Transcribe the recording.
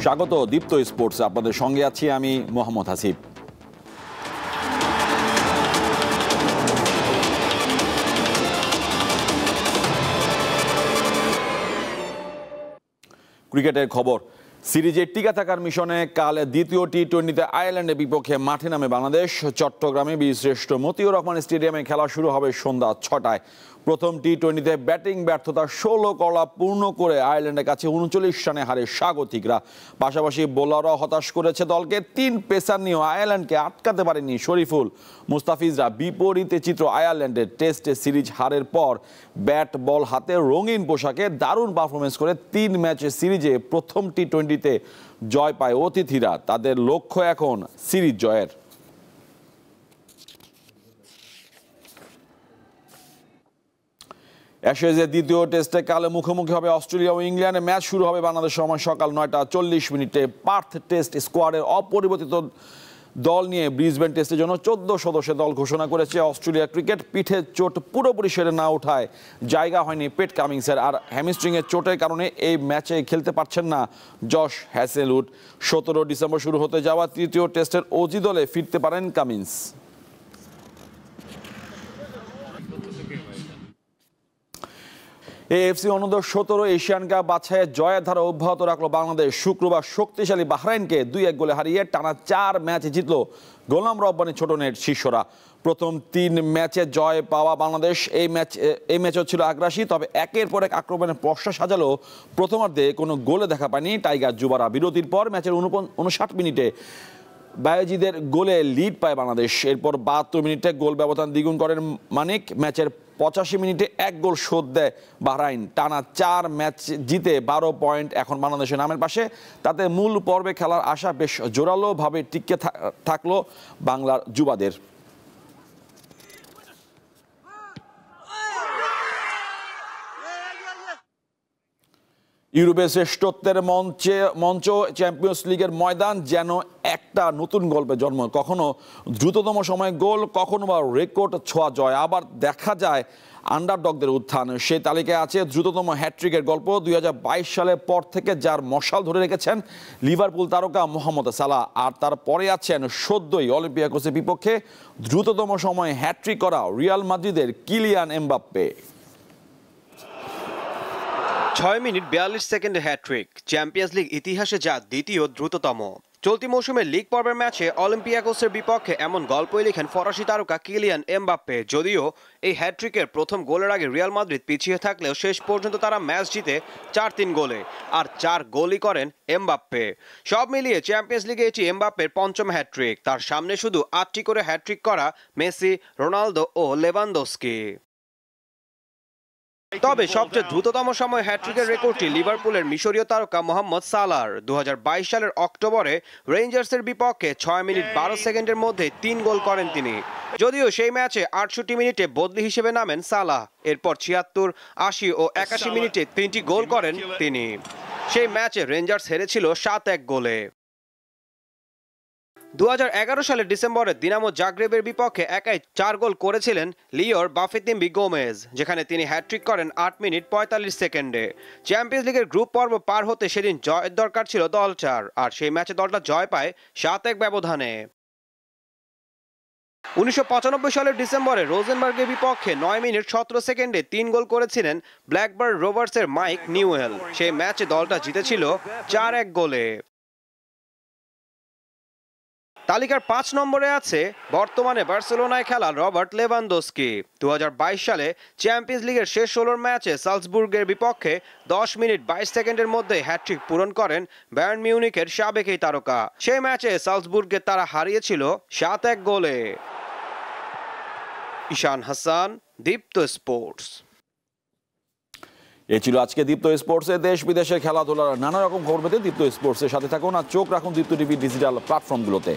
স্বাগত দীপ্ত স্পোর্টস, আপনাদের সঙ্গে আছি আমি মোহাম্মদ হাসিব। ক্রিকেটের খবর, সিরিজে টিকে থাকার মিশনে কাল দ্বিতীয় টি-20তে আয়ারল্যান্ডের বিপক্ষে মাঠে নামে বাংলাদেশ। চট্টগ্রামে বীরশ্রেষ্ঠ মতিউর রহমান স্টেডিয়ামে খেলা শুরু হবে সন্ধ্যা 6টায়। প্রথম টি-20তে ব্যাটিং ব্যর্থতা 16 কলা পূর্ণ করে আয়ারল্যান্ডের কাছে 39 রানে হারে স্বাগতিকরা। পাশাপাশি বোলাররাও হতাশ করেছে দলকে। 3 পেসার নিয়েও আয়ারল্যান্ডকে আটকাতে পারেনি শরীফুল মুস্তাফিজরা। বিপরীতে চিত্র আয়ারল্যান্ডের। টেস্টে সিরিজ হারের পর ব্যাট বল হাতে রঙিন পোশাকে দারুণ পারফরমেন্স করে 3 ম্যাচের সিরিজে প্রথম টি-20তে জয় পায় অতিথিরা। তাদের লক্ষ্য এখন সিরিজ জয়ের। অ্যাশেজের দ্বিতীয় টেস্টে কালে মুখোমুখি হবে অস্ট্রেলিয়া ও ইংল্যান্ড। ম্যাচ শুরু হবে বাংলাদেশ সময় সকাল 9:40। পার্থ টেস্ট স্কোয়াডের অপরিবর্তিত দল নিয়ে ব্রিসবেন টেস্টের জন্য 14 সদস্যের দল ঘোষণা করেছে অস্ট্রেলিয়া ক্রিকেট। পিঠের চোট পুরোপুরি সেরে না ওঠায় জায়গা হয়নি পেট কামিংসের, আর হ্যামস্ট্রিংয়ের চোটের কারণে এই ম্যাচে খেলতে পারছেন না জশ হ্যাসেলউড। 17 ডিসেম্বর শুরু হতে যাওয়া তৃতীয় টেস্টের অজি দলে ফিরতে পারেন কামিন্স। এএফসি অনূর্ধ্ব 17 এশিয়ান কাপ বাছাইয়ে জয়ের ধারা অব্যাহত রাখলো বাংলাদেশ। শুক্রবার শক্তিশালী বাহরাইনকে 2-1 গোলে হারিয়ে টানা 4 ম্যাচ জিতল গোলাম রব্বানী ছোটনের শিষ্যরা। প্রথম 3 ম্যাচে জয় পাওয়া বাংলাদেশ এই ম্যাচও ছিল আগ্রাসী, তবে একের পর এক আক্রমণের পশ্চা সাজালো। প্রথমার্ধে কোনো গোলে দেখা পায়নি টাইগার যুবারা। বিরতির পর ম্যাচের 59 মিনিটে বায়েজিদের গোলে লিড পায় বাংলাদেশ। এরপর 72 মিনিটে গোল ব্যবধান দ্বিগুণ করেন মানিক। ম্যাচের 85 মিনিটে 1 গোল শোধ দেয় বাহরাইন। টানা 4 ম্যাচ জিতে 12 পয়েন্ট এখন বাংলাদেশের নামের পাশে। তাতে মূল পর্বে খেলার আশা বেশ জোরালোভাবে টিকে থাকলো বাংলার যুবাদের। ইউরোপের শ্রেষ্ঠত্বের মঞ্চ চ্যাম্পিয়ন্স লিগের ময়দান যেন একটা নতুন গল্পের জন্ম। কখনো দ্রুততম সময়ে গোল, কখনো বা রেকর্ড ছোঁয়া জয়, আবার দেখা যায় আন্ডারডগদের উত্থান। সেই তালিকায় আছে দ্রুততম হ্যাট্রিকের গল্প। 2022 সালের পর থেকে যার মশাল ধরে রেখেছেন লিভারপুল তারকা মোহাম্মদ সালাহ, আর তারপরে আছেন সদ্যই অলিম্পিয়াকোসের বিপক্ষে দ্রুততম সময়ে হ্যাট্রিক করা রিয়াল মাদ্রিদের কিলিয়ান এমবাপ্পে। 6 মিনিট 42 সেকেন্ডে হ্যাট্রিক, চ্যাম্পিয়ন্স লিগ ইতিহাসে যা দ্বিতীয় দ্রুততম। চলতি মৌসুমে লিগ পর্বের ম্যাচে অলিম্পিয়াকোসের বিপক্ষে এমন গল্পই লেখেন ফরাসি তারকা কিলিয়ান এমবাপ্পে। যদিও এই হ্যাট্রিকের প্রথম গোলের আগে রিয়াল মাদ্রিদ পিছিয়ে থাকলেও শেষ পর্যন্ত তারা ম্যাচ জিতে 4-3 গোলে, আর 4 গোলই করেন এমবাপ্পে। সব মিলিয়ে চ্যাম্পিয়ন্স লিগে এটি এমবাপ্পের পঞ্চম হ্যাট্রিক। তার সামনে শুধু 8টি করে হ্যাট্রিক করা মেসি, রোনালদো ও লেভানডস্কি। তবে সবচেয়ে দ্রুততম সময় হ্যাট্রিকের রেকর্ডটি লিভারপুলের মিশরীয় তারকা মোহাম্মদ সালাহর। 2022 সালের অক্টোবরে রেঞ্জার্সের বিপক্ষে 6 মিনিট 12 সেকেন্ডের মধ্যে 3 গোল করেন তিনি। যদিও সেই ম্যাচে 68 মিনিটে বদলি হিসেবে নামেন সালাহ। এরপর 76, 80 ও 81 মিনিটে 3টি গোল করেন তিনি। সেই ম্যাচে রেঞ্জার্স হেরেছিল 7-1 গোলে। 2011 সালের ডিসেম্বরে দিনামো জাগ্রেবের বিপক্ষে একাই 4 গোল করেছিলেন লিওর বাফেতিম্বি গোমেজ, যেখানে তিনি হ্যাট্রিক করেন 8 মিনিট 45 সেকেন্ডে। চ্যাম্পিয়ন্স লিগের গ্রুপ পর্ব পার হতে সেদিন জয়ের দরকার ছিল দলটার, আর সেই ম্যাচে দলটা জয় পায় 7-1 ব্যবধানে। 1995 সালের ডিসেম্বরে রোজেনবার্গের বিপক্ষে 9 মিনিট 17 সেকেন্ডে 3 গোল করেছিলেন ব্ল্যাকবার্ন রোভার্সের মাইক নিউয়েল। সেই ম্যাচে দলটা জিতেছিল 4-1 গোলে। তালিকার 5 নম্বরে আছে বর্তমানে বার্সেলোনায় খেলা রবার্ট লেভানডস্কি। 2022 সালে চ্যাম্পিয়ন্স লিগের শেষ 16 ম্যাচে সালজবুর্গের বিপক্ষে 10 মিনিট 22 সেকেন্ডের মধ্যে হ্যাট্রিক পূরণ করেন বায়ার্ন মিউনিখের সাবেক এই তারকা। সেই ম্যাচে সালজবুর্গকে তারা হারিয়েছিল 7-1 গোলে। ঈশান হাসান, দীপ্ত স্পোর্টস। এ ছিল আজকে দীপ্ত স্পোর্টসে। দেশ বিদেশের খেলাধুলার নানা রকম খবর পেতে দীপ্ত স্পোর্টসের সাথে থাকুন, আর চোখ রাখুন দীপ্ত টিভি ডিজিটাল প্ল্যাটফর্মগুলোতে।